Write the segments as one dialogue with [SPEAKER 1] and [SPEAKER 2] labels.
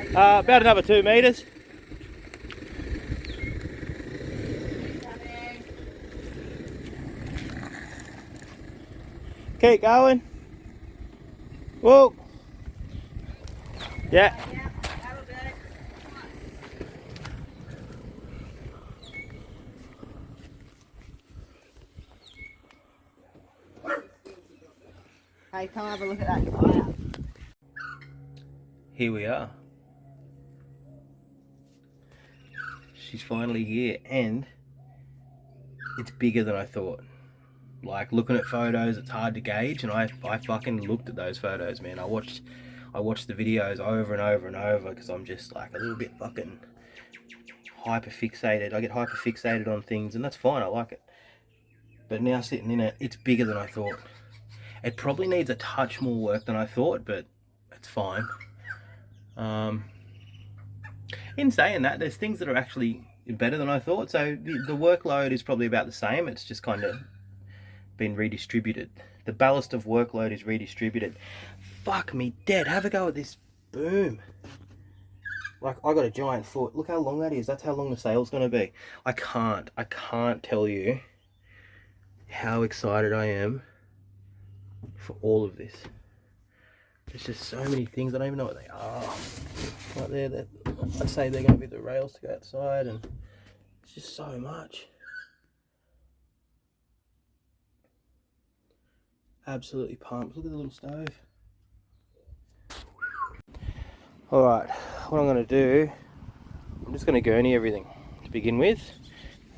[SPEAKER 1] About another 2 metres. Keep going. Whoa. Yeah.
[SPEAKER 2] Hey, come have a look at that fire.
[SPEAKER 1] Here we are. She's finally here, and it's bigger than I thought. Like, looking at photos, it's hard to gauge, and I fucking looked at those photos, man. I watched the videos over and over and over because I'm just like a little bit fucking hyper fixated. I get hyper fixated on things, and that's fine. I like it. But now sitting in it, it's bigger than I thought. It probably needs a touch more work than I thought, but it's fine. In saying that, there's things that are actually better than I thought. So the workload is probably about the same. It's just kind of been redistributed. The ballast of workload is redistributed. Fuck me dead. Have a go at this boom. Like, I got a giant foot. Look how long that is. That's how long the sail's going to be. I can't tell you how excited I am for all of this. There's just so many things. I don't even know what they are. Right there, that I say they're going to be the rails to go outside, and it's just so much. Absolutely pumped. Look at the little stove. Alright, what I'm going to do, I'm just going to gurney everything to begin with,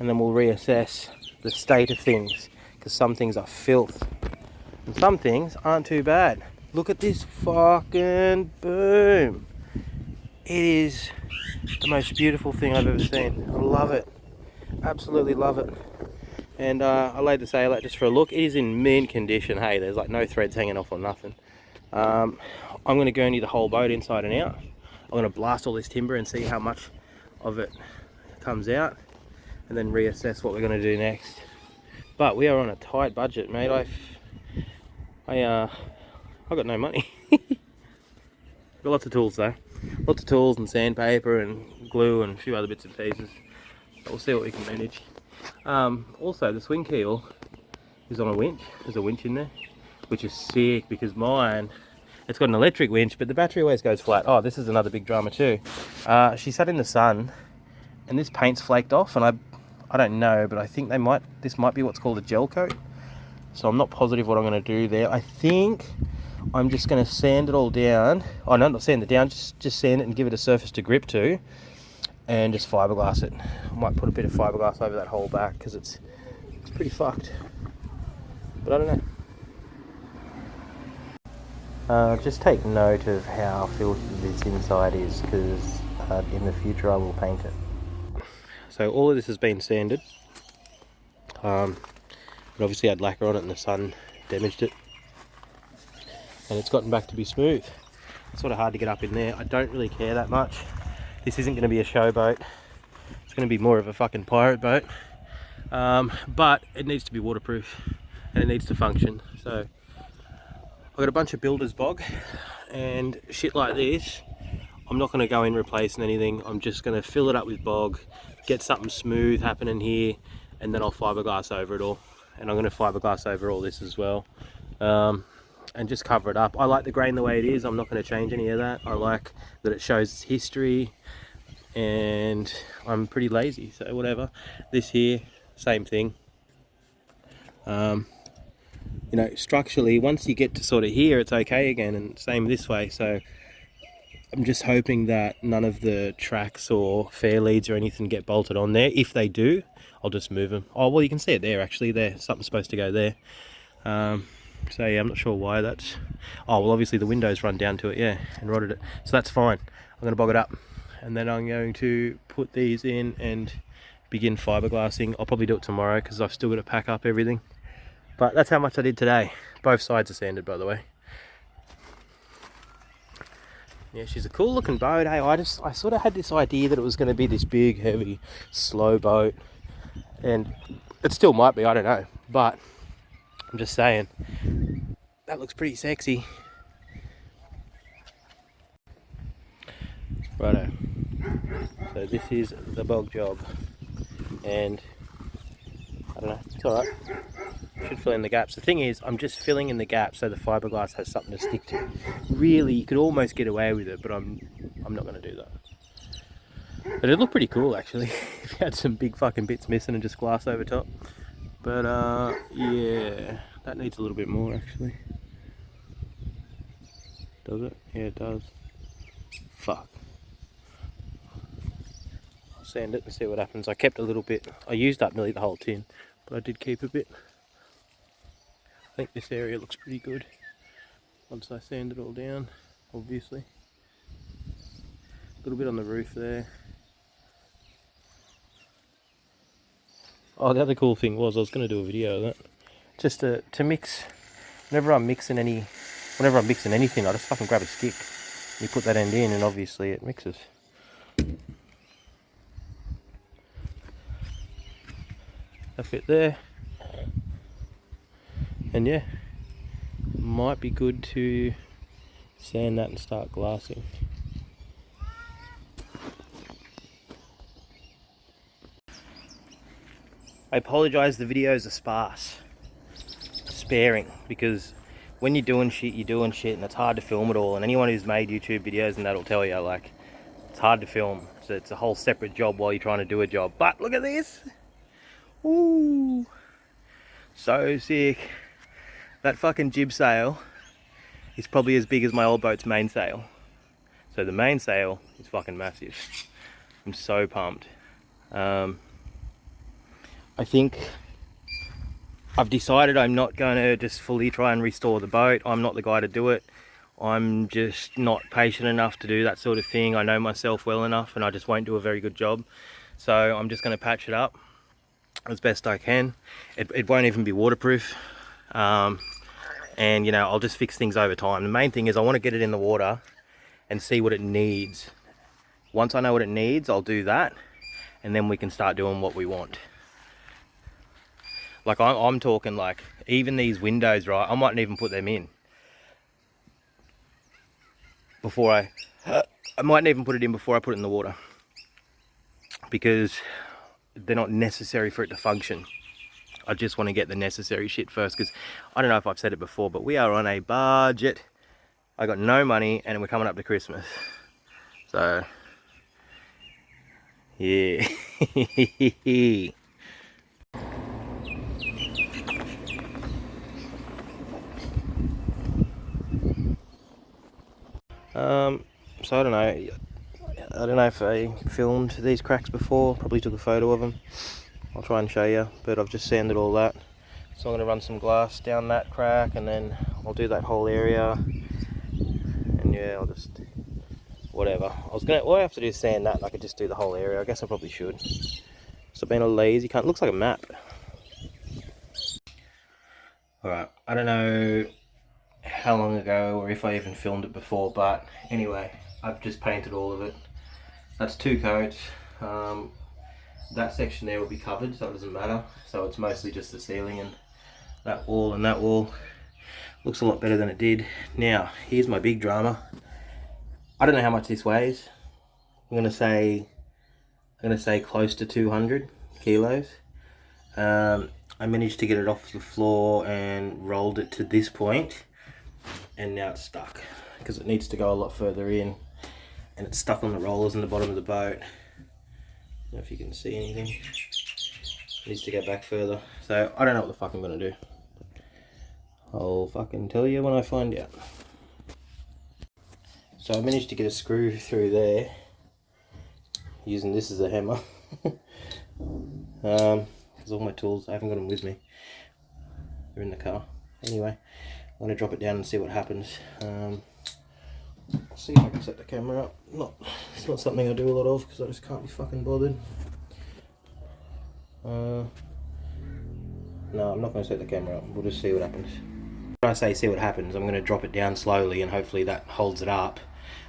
[SPEAKER 1] and then we'll reassess the state of things, because some things are filth and some things aren't too bad. Look at this fucking boom. It is the most beautiful thing I've ever seen. I love it. Absolutely love it. And I laid the sail out just for a look. It is in mint condition. Hey, there's like no threads hanging off or nothing. I'm going to gurney the whole boat inside and out. I'm going to blast all this timber and see how much of it comes out, and then reassess what we're going to do next. But we are on a tight budget, mate. I got no money. Got lots of tools though. Lots of tools and sandpaper and glue and a few other bits and pieces. But we'll see what we can manage. Also, the swing keel is on a winch. There's a winch in there, which is sick because mine, it's got an electric winch, but the battery always goes flat. Oh, this is another big drama too. She sat in the sun, and this paint's flaked off, and I don't know, but I think this might be what's called a gel coat. So I'm not positive what I'm going to do there. I think I'm just going to sand it all down. Oh no, not sand it down, just sand it and give it a surface to grip to, and just fiberglass it. I might put a bit of fiberglass over that whole back because it's pretty fucked. But I don't know. Just take note of how filthy this inside is, because in the future I will paint it. So all of this has been sanded. But obviously I had lacquer on it and the sun damaged it. And it's gotten back to be smooth. It's sort of hard to get up in there. I don't really care that much. This isn't going to be a show boat. It's going to be more of a fucking pirate boat. But it needs to be waterproof and it needs to function. So I've got a bunch of builder's bog and shit like this. I'm not going to go in replacing anything. I'm just going to fill it up with bog, get something smooth happening here, and then I'll fiberglass over it all. And I'm going to fiberglass over all this as well, and just cover it up. I like the grain the way it is. I'm not going to change any of that. I like that it shows its history, and I'm pretty lazy, so whatever. This here, same thing. You know, structurally, once you get to sort of here, it's okay again, and same this way. So I'm just hoping that none of the tracks or fair leads or anything get bolted on there. If they do, I'll just move them. Oh, well, you can see it there, actually. There, something's supposed to go there. So yeah, I'm not sure why that's... Oh, well, obviously the windows run down to it, yeah, and rotted it. So that's fine. I'm going to bog it up. And then I'm going to put these in and begin fiberglassing. I'll probably do it tomorrow because I've still got to pack up everything. But that's how much I did today. Both sides are sanded, by the way. Yeah, she's a cool looking boat. Hey, I sort of had this idea that it was going to be this big, heavy, slow boat. And it still might be, I don't know. But I'm just saying, that looks pretty sexy. Righto. So this is the bog job, and I don't know, it's alright. Should fill in the gaps. The thing is, I'm just filling in the gaps so the fiberglass has something to stick to. Really, you could almost get away with it, but I'm not going to do that. But it'd look pretty cool actually if you had some big fucking bits missing and just glass over top. But yeah, that needs a little bit more actually. Does it? Yeah, it does. Fuck. I'll sand it and see what happens. I kept a little bit. I used up nearly the whole tin, but I did keep a bit. I think this area looks pretty good once I sand it all down, obviously. A little bit on the roof there. Oh, the other cool thing was I was going to do a video of that. Just to mix, whenever I'm mixing anything, I just fucking grab a stick. You put that end in and obviously it mixes. That fit there. And yeah, might be good to sand that and start glassing. I apologise, the videos are sparse. Sparing, because when you're doing shit and it's hard to film it all, and anyone who's made YouTube videos and that'll tell you, like, it's hard to film. So it's a whole separate job while you're trying to do a job. But look at this! Ooh! So sick. That fucking jib sail is probably as big as my old boat's mainsail. So the mainsail is fucking massive. I'm so pumped. I think I've decided I'm not going to just fully try and restore the boat. I'm not the guy to do it. I'm just not patient enough to do that sort of thing. I know myself well enough and I just won't do a very good job. So I'm just going to patch it up as best I can. It won't even be waterproof. And you know, I'll just fix things over time. The main thing is I want to get it in the water and see what it needs. Once I know what it needs, I'll do that, and then we can start doing what we want. Like I'm talking like even these windows, right? I mightn't even put them in before I mightn't even put it in before I put it in the water, because they're not necessary for it to function. I just want to get the necessary shit first, because I don't know if I've said it before, but we are on a budget. I got no money and we're coming up to Christmas. So, yeah. So I don't know if I filmed these cracks before, probably took a photo of them. I'll try and show you, but I've just sanded all that. So I'm going to run some glass down that crack, and then I'll do that whole area. And yeah, I'll just, whatever. All I have to do is sand that, and I could just do the whole area. I guess I probably should. So being a lazy cunt, looks like a map. Alright, I don't know how long ago or if I even filmed it before, but anyway, I've just painted all of it. That's 2 coats. That section there will be covered, so it doesn't matter. So it's mostly just the ceiling, and that wall looks a lot better than it did. Now, here's my big drama. I don't know how much this weighs. I'm gonna say close to 200 kilos. I managed to get it off the floor and rolled it to this point, and now it's stuck because it needs to go a lot further in, and it's stuck on the rollers in the bottom of the boat. I don't know if you can see anything. It needs to go back further. So I don't know what the fuck I'm gonna do. I'll fucking tell you when I find out. So I managed to get a screw through there using this as a hammer. Because all my tools, I haven't got them with me. They're in the car. Anyway, I'm gonna drop it down and see what happens. I'll see if I can set the camera up. It's not something I do a lot of because I just can't be fucking bothered. No, I'm not going to set the camera up. We'll just see what happens. When I say see what happens, I'm going to drop it down slowly, and hopefully that holds it up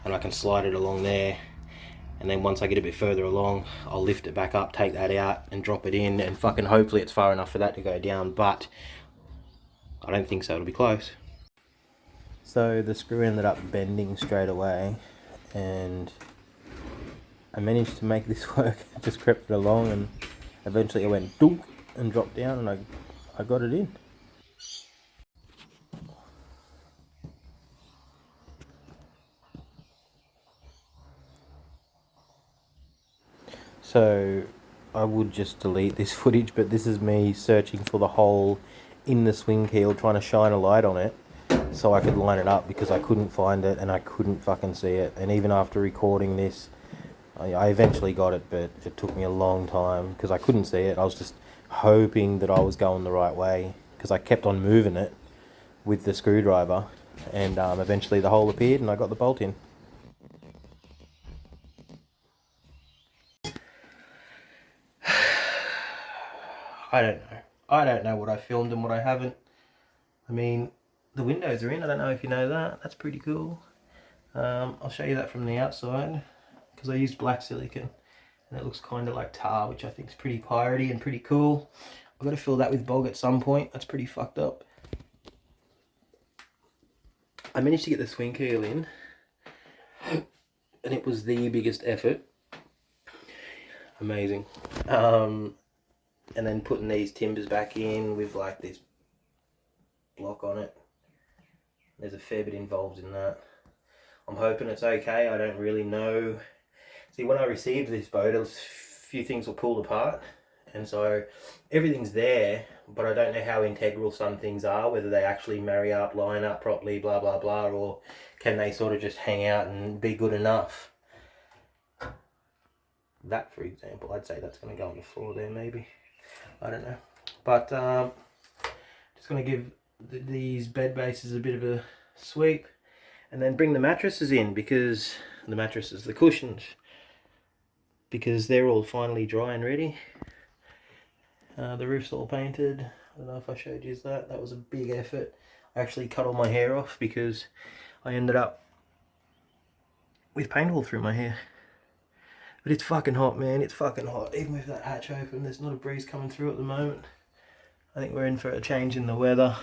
[SPEAKER 1] and I can slide it along there. And then once I get a bit further along, I'll lift it back up, take that out and drop it in, and fucking hopefully it's far enough for that to go down, but I don't think so. It'll be close. So the screw ended up bending straight away, and I managed to make this work. Just crept it along, and eventually it went dunk and dropped down, and I got it in. So I would just delete this footage, but this is me searching for the hole in the swing keel, trying to shine a light on it so I could line it up, because I couldn't find it and I couldn't fucking see it. And even after recording this, I eventually got it, but it took me a long time because I couldn't see it. I was just hoping that I was going the right way, because I kept on moving it with the screwdriver, and eventually the hole appeared and I got the bolt in. I don't know. I don't know what I filmed and what I haven't. I mean, the windows are in. I don't know if you know that. That's pretty cool. I'll show you that from the outside, because I used black silicone and it looks kind of like tar, which I think is pretty piratey and pretty cool. I've got to fill that with bog at some point. That's pretty fucked up. I managed to get the swing keel in, and it was the biggest effort. Amazing. And then putting these timbers back in with like this block on it. There's a fair bit involved in that. I'm hoping it's okay. I don't really know. See, when I received this boat, a few things were pulled apart, and so everything's there, but I don't know how integral some things are, whether they actually marry up, line up properly, blah blah blah, or can they sort of just hang out and be good enough. That, for example, I'd say that's going to go on the floor there, maybe. I don't know. But just going to give these bed bases a bit of a sweep, and then bring the mattresses in, because the cushions, because they're all finally dry and ready. The roof's all painted. I don't know if I showed you that. That was a big effort. I actually cut all my hair off because I ended up with paint all through my hair. But it's fucking hot, man. It's fucking hot. Even with that hatch open, there's not a breeze coming through at the moment. I think we're in for a change in the weather.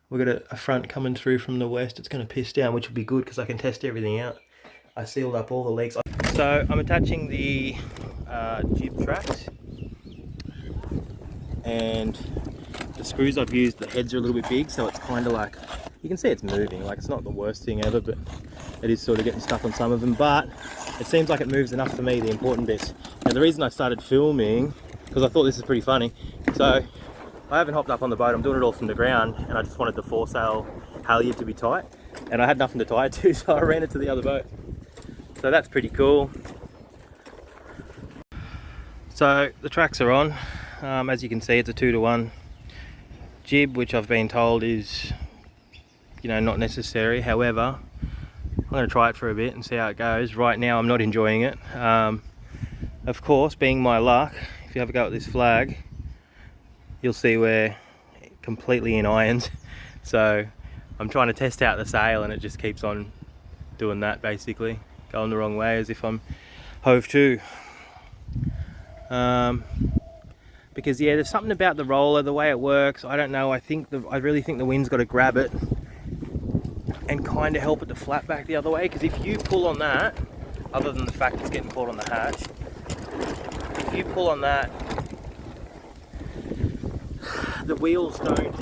[SPEAKER 1] We've got a front coming through from the west. It's going to piss down, which will be good because I can test everything out. I sealed up all the legs. So I'm attaching the jib tracks, and the screws I've used, the heads are a little bit big, so it's kind of like, you can see it's moving. Like, it's not the worst thing ever, but it is sort of getting stuck on some of them. But it seems like it moves enough for me, the important bits. Now, the reason I started filming, because I thought this is pretty funny. So I haven't hopped up on the boat. I'm doing it all from the ground, and I just wanted the foresail halyard to be tight, and I had nothing to tie it to, so I ran it to the other boat. So that's pretty cool. So the tracks are on. As you can see, it's a 2-to-1 jib, which I've been told is, you know, not necessary. However, I'm going to try it for a bit and see how it goes. Right now I'm not enjoying it. Of course, being my luck, if you have a go at this flag, you'll see we're completely in irons. So I'm trying to test out the sail, and it just keeps on doing that, basically going the wrong way, as if I'm hove to. Because yeah, there's something about the roller, the way it works. I don't know. I really think the wind's got to grab it and kind of help it to flap back the other way. Because if you pull on that, other than the fact it's getting caught on the hatch, if you pull on that, the wheels don't.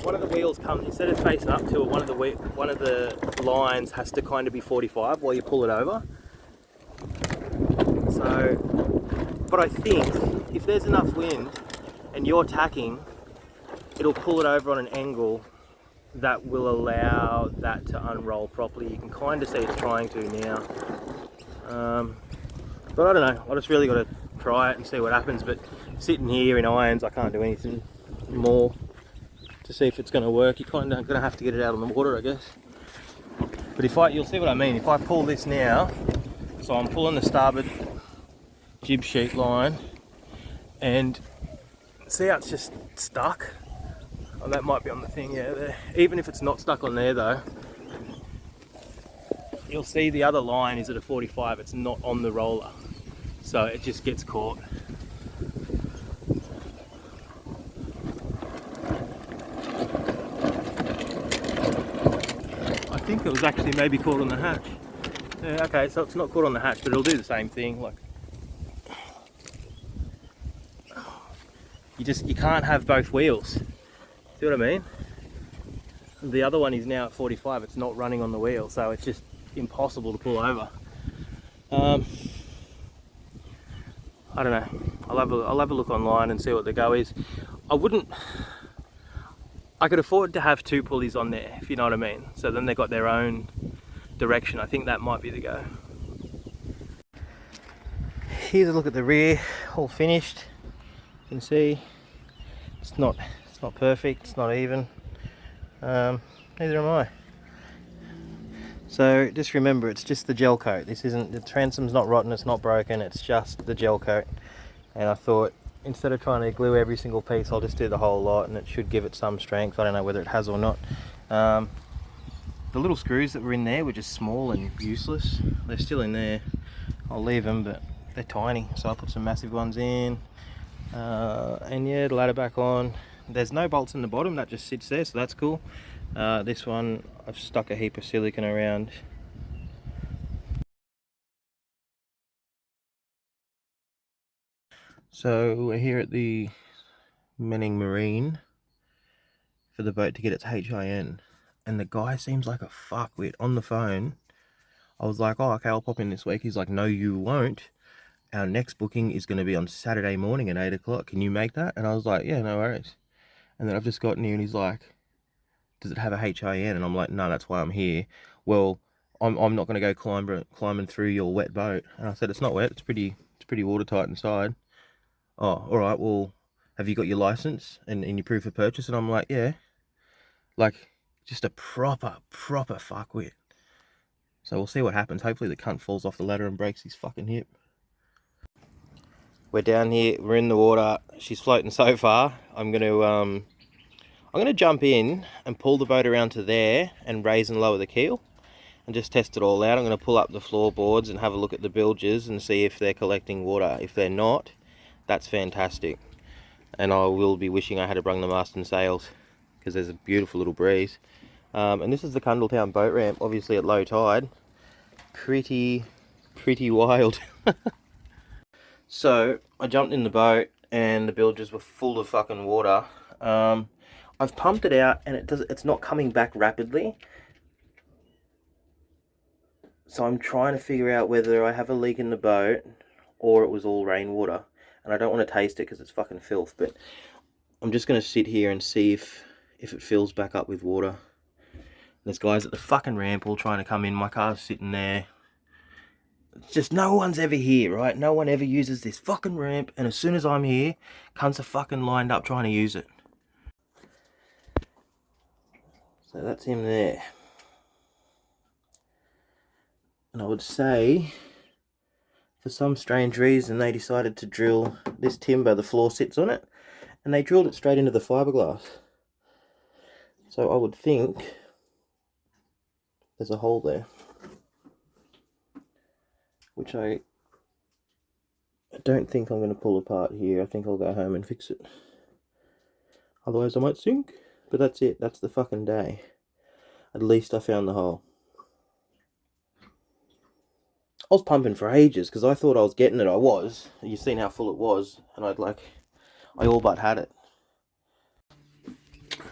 [SPEAKER 1] One of the wheels comes, instead of facing up to it, one of the lines has to kind of be 45 while you pull it over. So, but I think if there's enough wind and you're tacking, it'll pull it over on an angle that will allow that to unroll properly. You can kind of see it's trying to now. But I don't know, I just really got to try it and see what happens. But sitting here in irons, I can't do anything more to see if it's going to work. You're kind of going to have to get it out on the water, I guess. But you'll see what I mean. If I pull this now, so I'm pulling the starboard jib sheet line, and see how it's just stuck? Oh, that might be on the thing, yeah, there. Even if it's not stuck on there though, you'll see the other line is at a 45, it's not on the roller. So it just gets caught. I think it was actually maybe caught on the hatch. Yeah, okay, so it's not caught on the hatch, but it'll do the same thing. Like, you can't have both wheels. See what I mean? The other one is now at 45. It's not running on the wheel, so it's just impossible to pull over. I don't know. I'll have a look online and see what the go is. I could afford to have 2 pulleys on there, if you know what I mean. So then they got their own direction. I think that might be the go. Here's a look at the rear, all finished. You can see it's not perfect, it's not even. Neither am I. So just remember, it's just the gel coat. This isn't, the transom's not rotten, it's not broken, it's just the gel coat. And I thought, instead of trying to glue every single piece, I'll just do the whole lot, and it should give it some strength. I don't know whether it has or not. The little screws that were in there were just small and useless. They're still in there. I'll leave them, but they're tiny, so I'll put some massive ones in. And yeah, the ladder back on. There's no bolts in the bottom, that just sits there, so that's cool. This one, I've stuck a heap of silicone around. So we're here at the Menning Marine for the boat to get its HIN, and the guy seems like a fuckwit on the phone. I was like, oh, okay, I'll pop in this week. He's like, no, you won't. Our next booking is going to be on Saturday morning at 8 o'clock. Can you make that? And I was like, yeah, no worries. And then I've just gotten here and he's like, does it have a HIN? And I'm like, no, that's why I'm here. Well, I'm not going to go climbing through your wet boat. And I said, it's not wet. It's pretty watertight inside. Oh, all right. Well, have you got your license and your proof of purchase? And I'm like, yeah. Like, just a proper fuckwit. So we'll see what happens. Hopefully the cunt falls off the ladder and breaks his fucking hip. We're down here. We're in the water. She's floating so far. I'm gonna jump in and pull the boat around to there and raise and lower the keel and just test it all out. I'm gonna pull up the floorboards and have a look at the bilges and see if they're collecting water. If they're not, that's fantastic. And I will be wishing I had brung the mast and sails, because there's a beautiful little breeze. And this is the Cundletown boat ramp, obviously at low tide. Pretty wild. So I jumped in the boat and the bilges were full of fucking water. I've pumped it out and it's not coming back rapidly. So I'm trying to figure out whether I have a leak in the boat or it was all rainwater. And I don't want to taste it because it's fucking filth, but I'm just going to sit here and see if it fills back up with water. There's guys at the fucking ramp all trying to come in. My car's sitting there. It's just no one's ever here, right? No one ever uses this fucking ramp, and as soon as I'm here, cunts are fucking lined up trying to use it. So that's him there. And I would say, for some strange reason, they decided to drill this timber, the floor sits on it, and they drilled it straight into the fiberglass. So I would think there's a hole there, which I don't think I'm going to pull apart here. I think I'll go home and fix it. Otherwise I might sink. But that's it. That's the fucking day. At least I found the hole. I was pumping for ages because I thought I was getting it. I was. You've seen how full it was. And I all but had it.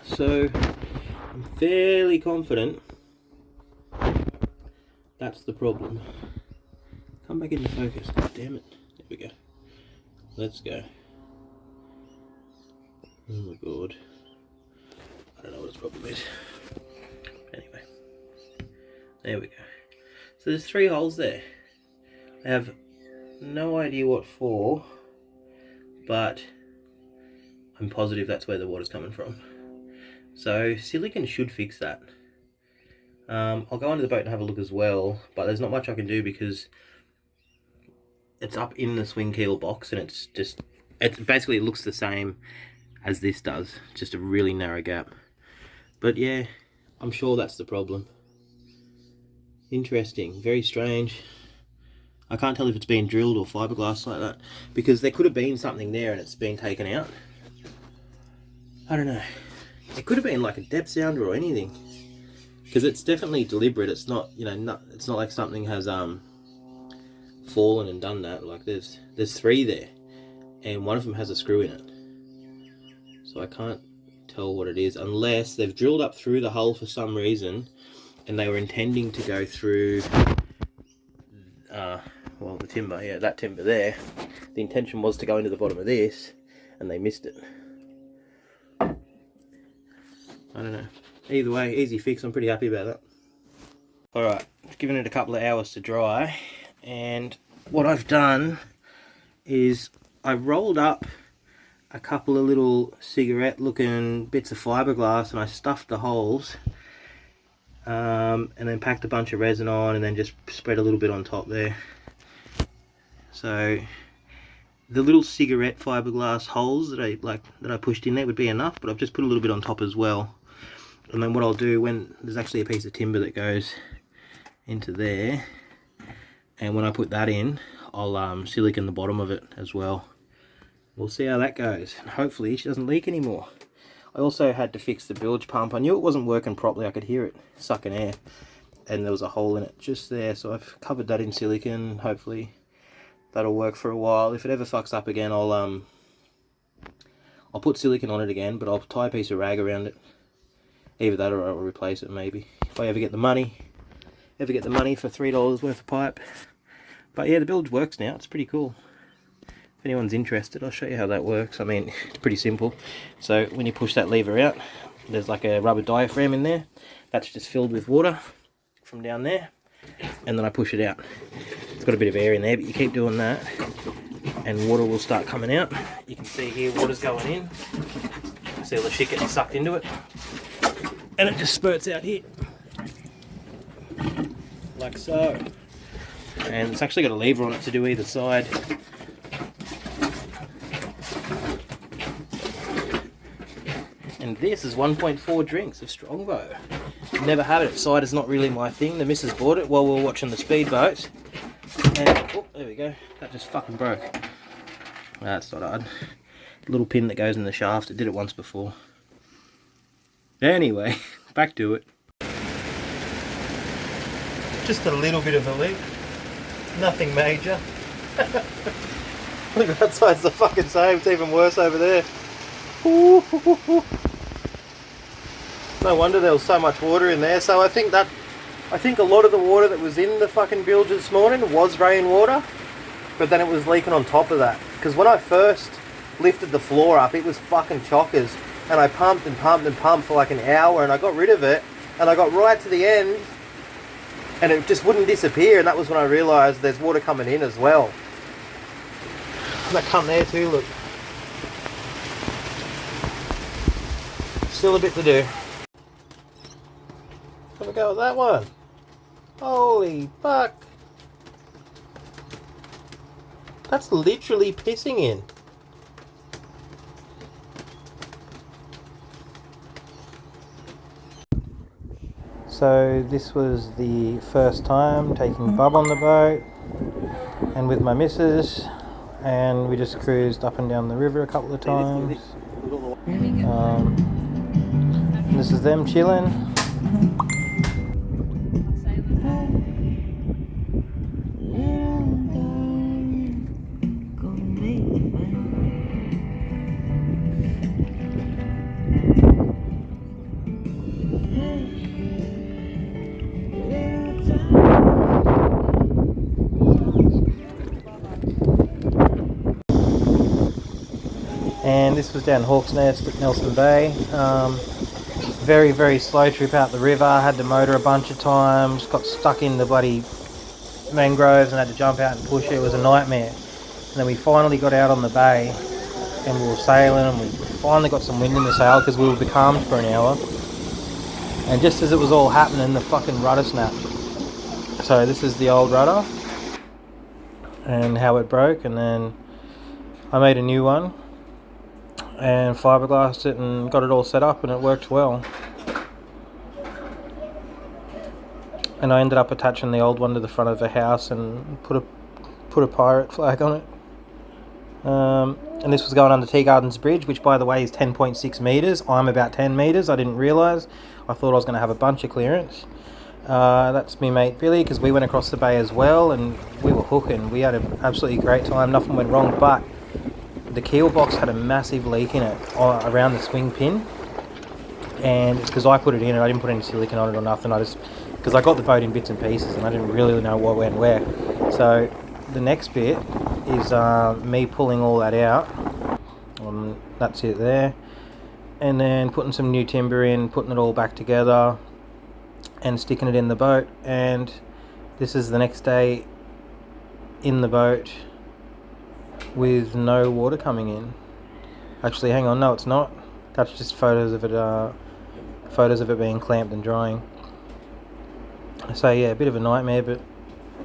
[SPEAKER 1] So, I'm fairly confident that's the problem. Come back into focus. God damn it. There we go. Let's go. Oh my god. I don't know what its problem is. Anyway. There we go. So there's 3 holes there. I have no idea what for, but I'm positive that's where the water's coming from. So silicone should fix that. I'll go under the boat and have a look as well, but there's not much I can do because it's up in the swing keel box and it basically looks the same as this does, just a really narrow gap. But yeah, I'm sure that's the problem. Interesting, very strange. I can't tell if it's been drilled or fiberglass like that, because there could have been something there and it's been taken out. I don't know. It could have been like a depth sounder or anything. because it's definitely deliberate. It's not, you know, it's not like something has fallen and done that. Like there's 3 there, and one of them has a screw in it, so I can't tell what it is unless they've drilled up through the hull for some reason, and they were intending to go through well, the timber, yeah, that timber there. The intention was to go into the bottom of this, and they missed it. I don't know. Either way, easy fix. I'm pretty happy about that. Alright, given it a couple of hours to dry, and what I've done is I rolled up a couple of little cigarette looking bits of fiberglass, and I stuffed the holes, and then packed a bunch of resin on, and then just spread a little bit on top there. So the little cigarette fiberglass holes that I pushed in there would be enough, but I've just put a little bit on top as well. And then what I'll do, when there's actually a piece of timber that goes into there, and when I put that in, I'll silicone the bottom of it as well. We'll see how that goes, and hopefully she doesn't leak anymore. I also had to fix the bilge pump. I knew it wasn't working properly. I could hear it sucking air, and there was a hole in it just there, so I've covered that in silicone. Hopefully that'll work for a while. If it ever fucks up again, I'll put silicone on it again, but I'll tie a piece of rag around it. Either that or I'll replace it maybe. If I ever get the money for $3 worth of pipe. But yeah, the bilge works now. It's pretty cool. If anyone's interested, I'll show you how that works. I mean, it's pretty simple. So when you push that lever out, there's like a rubber diaphragm in there. That's just filled with water from down there. And then I push it out. It's got a bit of air in there, but you keep doing that and water will start coming out. You can see here water's going in. See all the shit getting sucked into it. And it just spurts out here. Like so. And it's actually got a lever on it to do either side. And this is 1.4 drinks of Strongbow. Never had it. Cider's not really my thing. The missus bought it while we were watching the speedboat. And, oh, there we go. That just fucking broke. That's not hard. Little pin that goes in the shaft. It did it once before. Anyway, back to it. Just a little bit of a leak. Nothing major. Look, that side's the fucking same. It's even worse over there. No wonder there was so much water in there. So I think a lot of the water that was in the fucking bilge this morning was rainwater, but then it was leaking on top of that. Because when I first lifted the floor up, it was fucking chockers, and I pumped and pumped and pumped for like an hour, and I got rid of it, and I got right to the end, and it just wouldn't disappear, and that was when I realised there's water coming in as well. And that come there too, look. Still a bit to do. Have a go at that one. Holy fuck. That's literally pissing in. So this was the first time taking Bub on the boat and with my missus, and we just cruised up and down the river a couple of times. And this is them chilling. And this was down Hawk's Nest at Nelson Bay. Very, very slow trip out the river. Had to motor a bunch of times. Got stuck in the bloody mangroves and had to jump out and push it. It was a nightmare. And then we finally got out on the bay and we were sailing, and we finally got some wind in the sail because we were becalmed for an hour. And just as it was all happening, the fucking rudder snapped. So this is the old rudder and how it broke, and then I made a new one and fiberglassed it and got it all set up, and it worked well. And I ended up attaching the old one to the front of the house and put a pirate flag on it. And this was going under Tea Gardens Bridge, which by the way is 10.6 metres. I'm about 10 metres. I didn't realise. I thought I was going to have a bunch of clearance. That's me mate Billy, because we went across the bay as well and we were hooking. We had an absolutely great time. Nothing went wrong, but the keel box had a massive leak in it around the swing pin. And it's because I put it in and I didn't put any silicone on it or nothing. Because I got the boat in bits and pieces and I didn't really know what went where. So the next bit is me pulling all that out. That's it there. And then putting some new timber in, putting it all back together and sticking it in the boat. And this is the next day in the boat with no water coming in. Actually, hang on, no it's not. That's just photos of it being clamped and drying. So yeah, a bit of a nightmare, but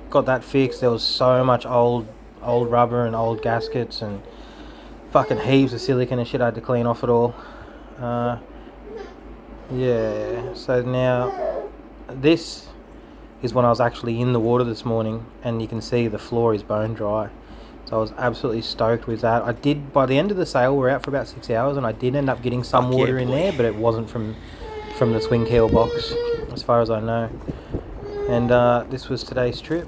[SPEAKER 1] got that fixed. There was so much old rubber and old gaskets and fucking heaps of silicone and shit I had to clean off it all. Yeah, so now this is when I was actually in the water this morning and you can see the floor is bone dry. So I was absolutely stoked with that. I did, by the end of the sail, we're out for about 6 hours and I did end up getting some water in there, but it wasn't from the swing keel box, as far as I know. And this was today's trip.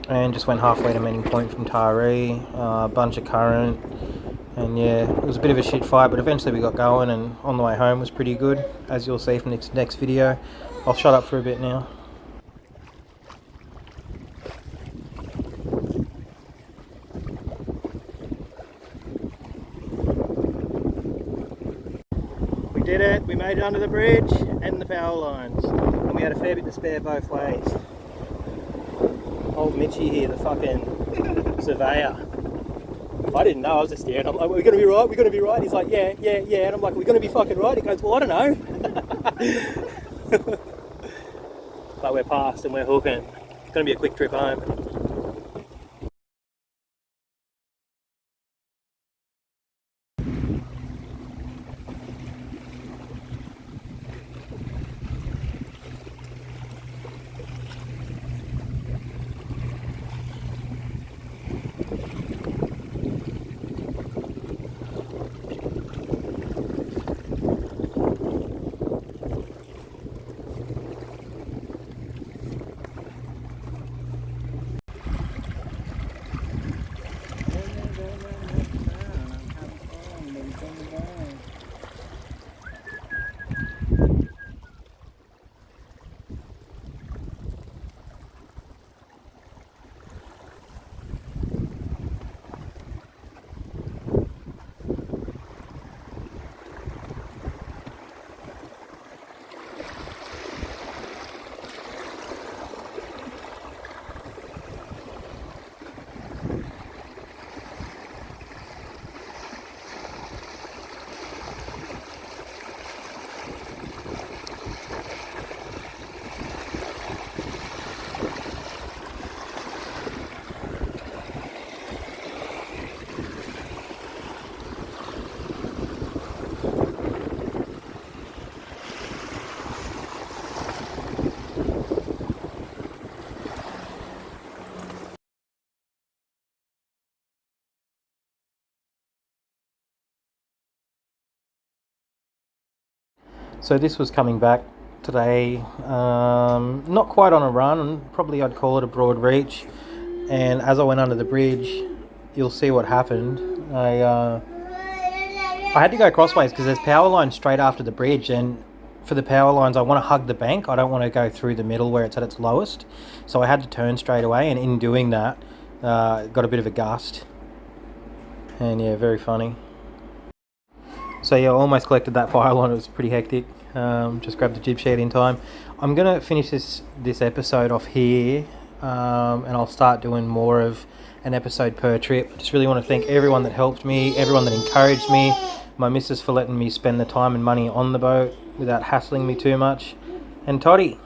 [SPEAKER 1] And just went halfway to Meeting Point from Taree, a bunch of current. And yeah, it was a bit of a shit fight, but eventually we got going and on the way home was pretty good, as you'll see from the next video. I'll shut up for a bit now. We did it, we made it under the bridge and the power lines. And we had a fair bit to spare both ways. Old Mitchie here, the fucking surveyor. I didn't know, I was just staring. I'm like, we're going to be right, we're going to be right. He's like, yeah. And I'm like, we're going to be fucking right. He goes, well, I don't know. But we're past and we're hooking. It's going to be a quick trip home. So this was coming back today, not quite on a run, probably I'd call it a broad reach. And as I went under the bridge, you'll see what happened. I had to go crossways because there's power lines straight after the bridge, and for the power lines I want to hug the bank. I don't want to go through the middle where it's at its lowest. So I had to turn straight away, and in doing that, got a bit of a gust. And yeah, very funny. So yeah, I almost collected that fire line. It was pretty hectic. Just grabbed the jib sheet in time. I'm going to finish this episode off here, and I'll start doing more of an episode per trip. I just really want to thank everyone that helped me, everyone that encouraged me, my missus for letting me spend the time and money on the boat without hassling me too much, and Toddy